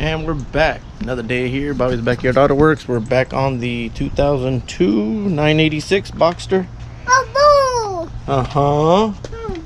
And we're back. Another day here, Bobby's Backyard Autoworks. We're back on the 2002 986 Boxster. Oh, Uh-huh.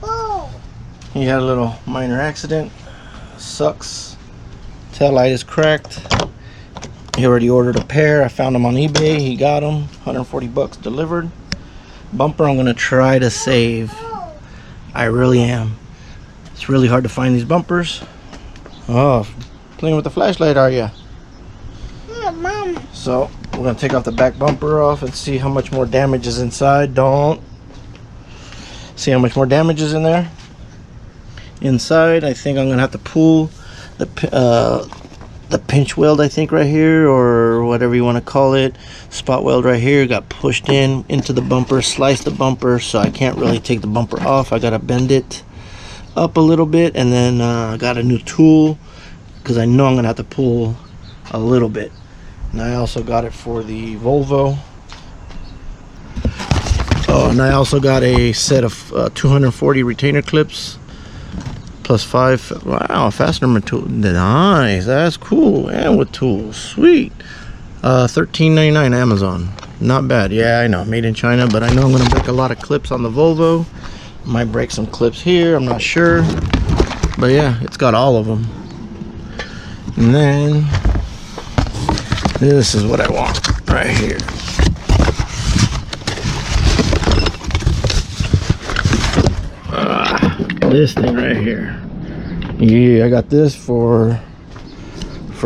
boo. He had a little minor accident. Sucks. Tail light is cracked. He already ordered a pair. I found them on eBay. He got them. 140 bucks delivered. Bumper I'm gonna try to save. I really am. It's really hard to find these bumpers. Oh, playing with the flashlight, are you? Yeah, Mom. So we're gonna take off the back bumper off and see how much more damage is inside. Don't see how much more damage is in there. Inside, I think I'm gonna have to pull the pinch weld, I think, right here, or whatever you want to call it. Spot weld right here got pushed into the bumper, sliced the bumper, so I can't really take the bumper off. I gotta bend it up a little bit, and then I got a new tool because I know I'm gonna have to pull a little bit. And I also got it for the Volvo. Oh, and I also got a set of 240 retainer clips plus 5. Wow, fastener tool. Nice, that's cool. And with tools, sweet. $13.99 Amazon. Not bad. Yeah, I know, made in China, but I know I'm gonna break a lot of clips on the Volvo. Might break some clips here, I'm not sure, but yeah, it's got all of them. And then this is what I want right here. This thing right here. Yeah, I got this for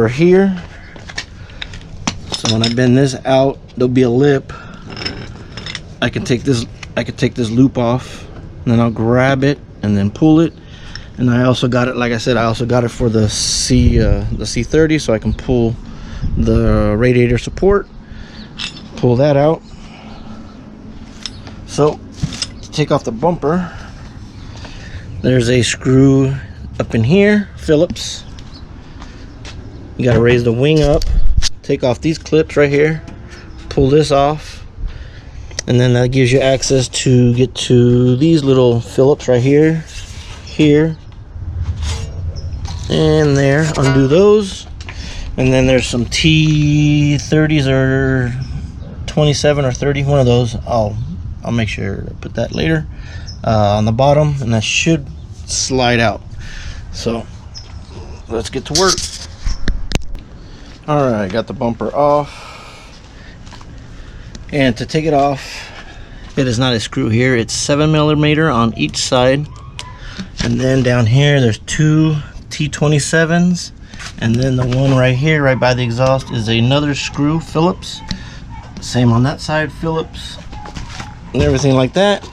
here. So when I bend this out, there'll be a lip. I can take this loop off, and then I'll grab it and then pull it. And I also got it, like I said, I also got it for the C30, so I can pull the radiator support, pull that out. So to take off the bumper, there's a screw up in here, Phillips. You got to raise the wing up, take off these clips right here, pull this off, and then that gives you access to get to these little Phillips right here, and there. Undo those, and then there's some T30s or 27 or 30, one of those. I'll make sure to put that later on the bottom, and that should slide out. So let's get to work. All right, got the bumper off, and to take it off, it is not a screw here. It's 7mm on each side, and then down here there's two T27s, and then the one right here, right by the exhaust, is another screw, Phillips. Same on that side, Phillips, and everything like that.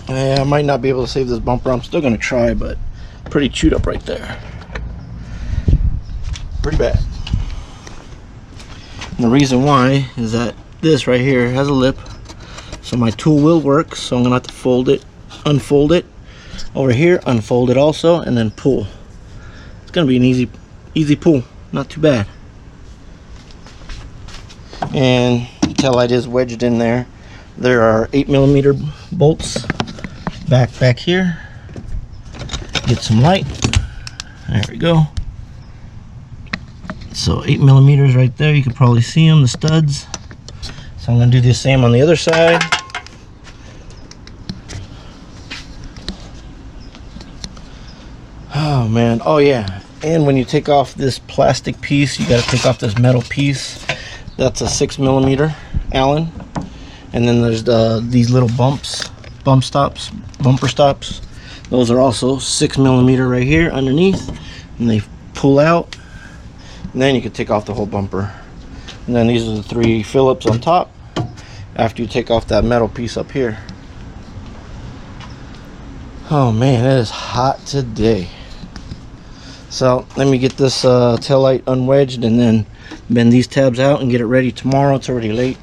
I might not be able to save this bumper. I'm still gonna try, but pretty chewed up right there. Pretty bad. And the reason why is that this right here has a lip, so my tool will work. So I'm gonna have to fold it, unfold it over here, unfold it also, and then pull. It's gonna be an easy pull, not too bad. And the tail light is wedged in there. There are 8mm bolts back here. Get some light. There we go. So 8mm right there. You can probably see them, the studs. So I'm gonna do the same on the other side. Oh man, oh yeah. And when you take off this plastic piece, you gotta take off this metal piece. That's a 6mm Allen. And then there's these little bumper stops. Those are also 6mm right here underneath, and they pull out, and then you can take off the whole bumper. And then these are the 3 Phillips on top after you take off that metal piece up here. Oh man, it is hot today. So let me get this tail light unwedged and then bend these tabs out and get it ready tomorrow. It's already late,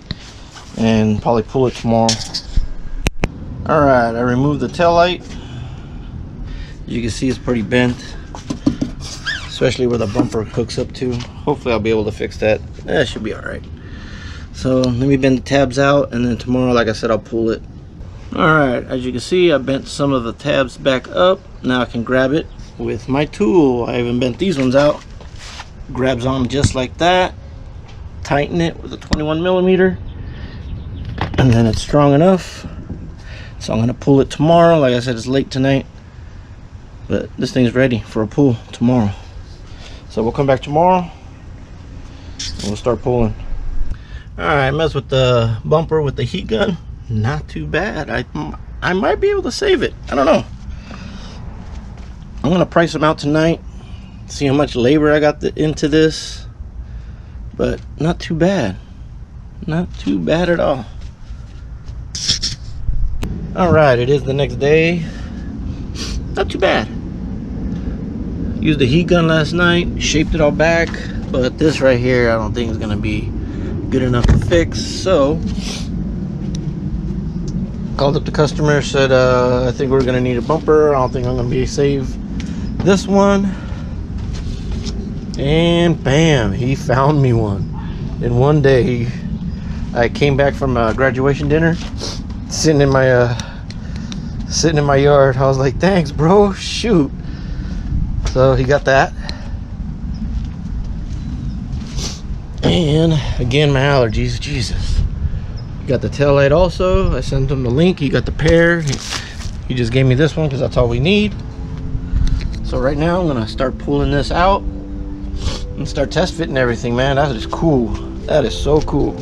and probably pull it tomorrow. Alright, I removed the tail light. You can see it's pretty bent, especially where the bumper hooks up to. Hopefully I'll be able to fix that. That should be alright. So let me bend the tabs out, and then tomorrow, like I said, I'll pull it. Alright, as you can see, I bent some of the tabs back up. Now I can grab it with my tool. I even bent these ones out. Grabs on just like that. Tighten it with a 21mm. And then it's strong enough. So I'm going to pull it tomorrow. Like I said, it's late tonight. But this thing's ready for a pull tomorrow. So we'll come back tomorrow. And we'll start pulling. Alright, mess with the bumper with the heat gun. Not too bad. I might be able to save it. I don't know. I'm gonna price them out tonight, see how much labor I got into this, but not too bad. Not too bad at all. Alright, it is the next day. Not too bad. Used the heat gun last night, shaped it all back, but this right here I don't think is gonna be good enough to fix. So called up the customer, said I think we're gonna need a bumper. I don't think I'm gonna be able to save this one. And bam, he found me one in one day. I came back from a graduation dinner, sitting in my yard. I was like, thanks bro, shoot. So he got that. And again, my allergies, Jesus. Got the tail light also. I sent him the link. He got the pair. He just gave me this one because that's all we need. So right now I'm gonna start pulling this out and start test fitting everything, man. That is cool. That is so cool.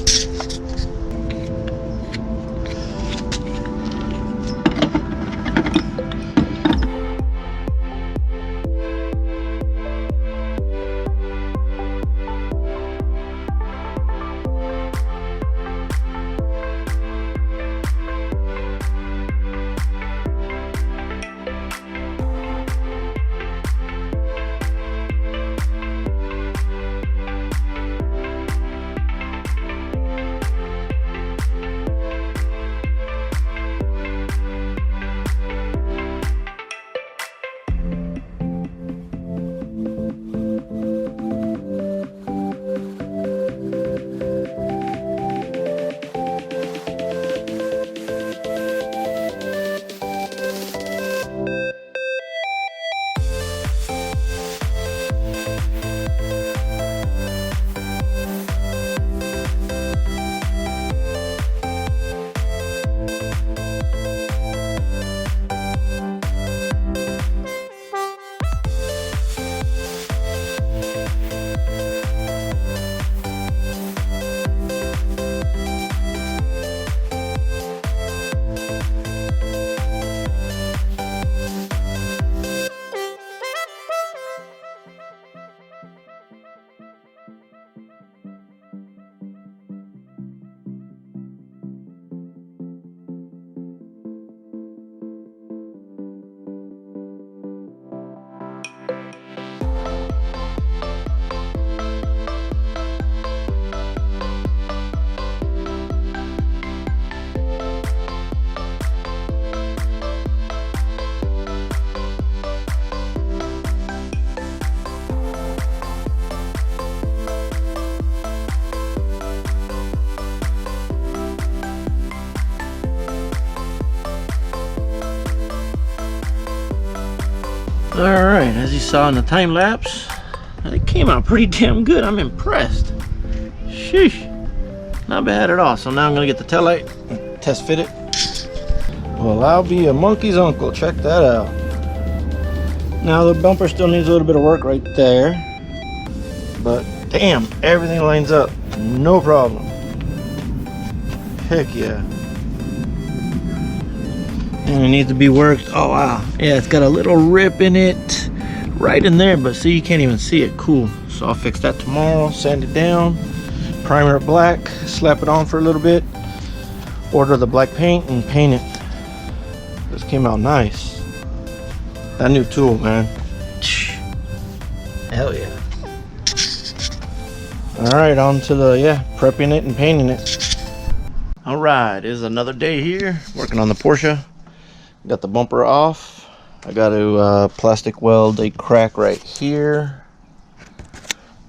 Alright, as you saw in the time lapse, it came out pretty damn good. I'm impressed. Sheesh. Not bad at all. So now I'm going to get the taillight and test fit it. Well, I'll be a monkey's uncle. Check that out. Now the bumper still needs a little bit of work right there. But damn, everything lines up. No problem. Heck yeah. And it needs to be worked. Oh wow, yeah, it's got a little rip in it right in there, but see, you can't even see it. Cool. So I'll fix that tomorrow, sand it down, primer it black, slap it on for a little bit, order the black paint and paint it. This came out nice. That new tool, man, hell yeah. All right, on to the prepping it and painting it. All right, it is another day here working on the Porsche. Got the bumper off. I got to plastic weld a crack right here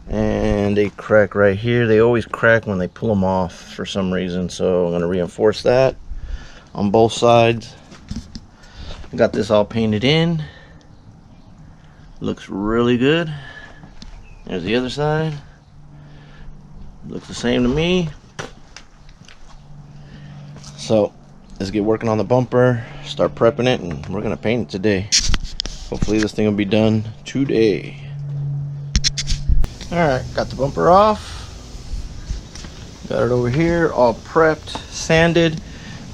and a crack right here. They always crack when they pull them off for some reason, so I'm going to reinforce that. on both sides. Got this all painted in. Looks really good. There's the other side. Looks the same to me. So let's get working on the bumper, start prepping it, and we're gonna paint it today. Hopefully this thing will be done today. Alright, got the bumper off. Got it over here, all prepped, sanded,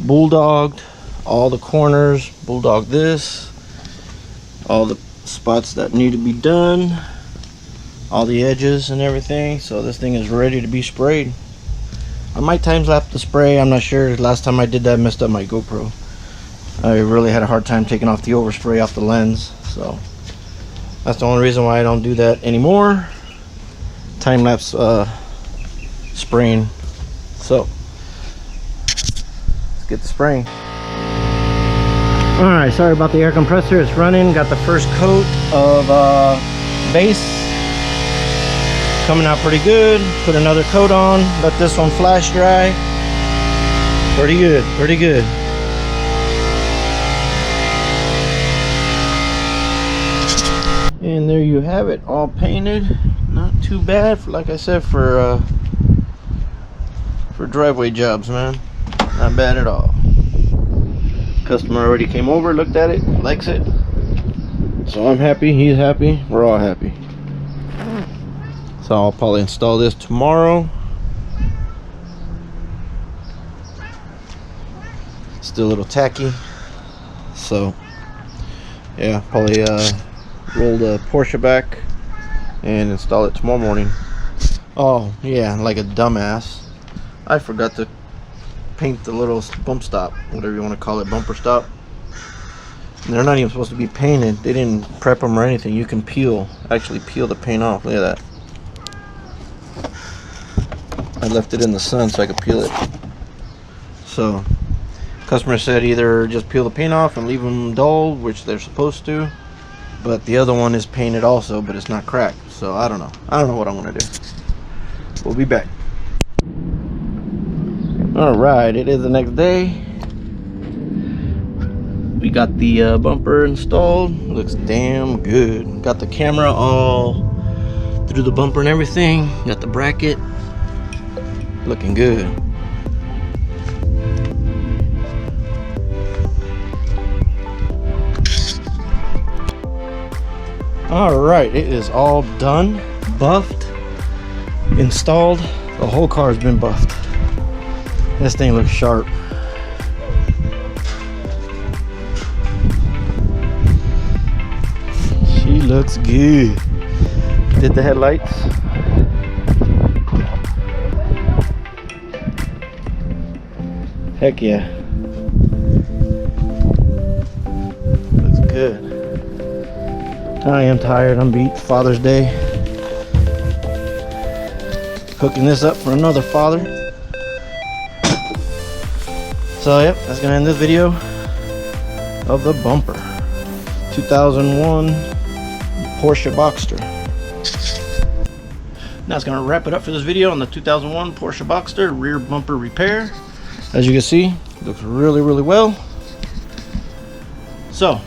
bulldogged, all the corners, bulldog this, all the spots that need to be done, all the edges and everything. So this thing is ready to be sprayed. I might time lapse the spray, I'm not sure. Last time I did that, I messed up my GoPro. I really had a hard time taking off the overspray off the lens, so that's the only reason why I don't do that anymore. Time lapse spraying. So let's get the spraying. Alright, sorry about the air compressor, it's running. Got the first coat of base coming out pretty good. Put another coat on, let this one flash dry. Pretty good, pretty good. And there you have it, all painted. Not too bad, like I said, for driveway jobs, man. Not bad at all. Customer already came over, looked at it, likes it. So I'm happy, he's happy, we're all happy. So I'll probably install this tomorrow. Still a little tacky. So yeah, probably roll the Porsche back and install it tomorrow morning. Oh yeah, like a dumbass, I forgot to paint the little bump stop, whatever you want to call it, bumper stop. They're not even supposed to be painted. They didn't prep them or anything. You can actually peel the paint off. Look at that. I left it in the sun so I could peel it. So customer said either just peel the paint off and leave them dull, which they're supposed to, but the other one is painted also, but it's not cracked. So I don't know what I'm gonna do. We'll be back. Alright, it is the next day. We got the bumper installed. Looks damn good. Got the camera all through the bumper and everything. Got the bracket. Looking good. Alright, it is all done, buffed, installed. The whole car has been buffed. This thing looks sharp. She looks good. Did the headlights. Heck yeah. Looks good. I am tired. I'm beat. Father's Day. Hooking this up for another father. So yep, that's gonna end this video of the bumper. 2001 Porsche Boxster. That's gonna wrap it up for this video on the 2001 Porsche Boxster rear bumper repair. As you can see, it looks really, really well. So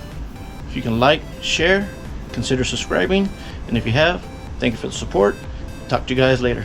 if you can like, share, consider subscribing, and if you have, thank you for the support. Talk to you guys later.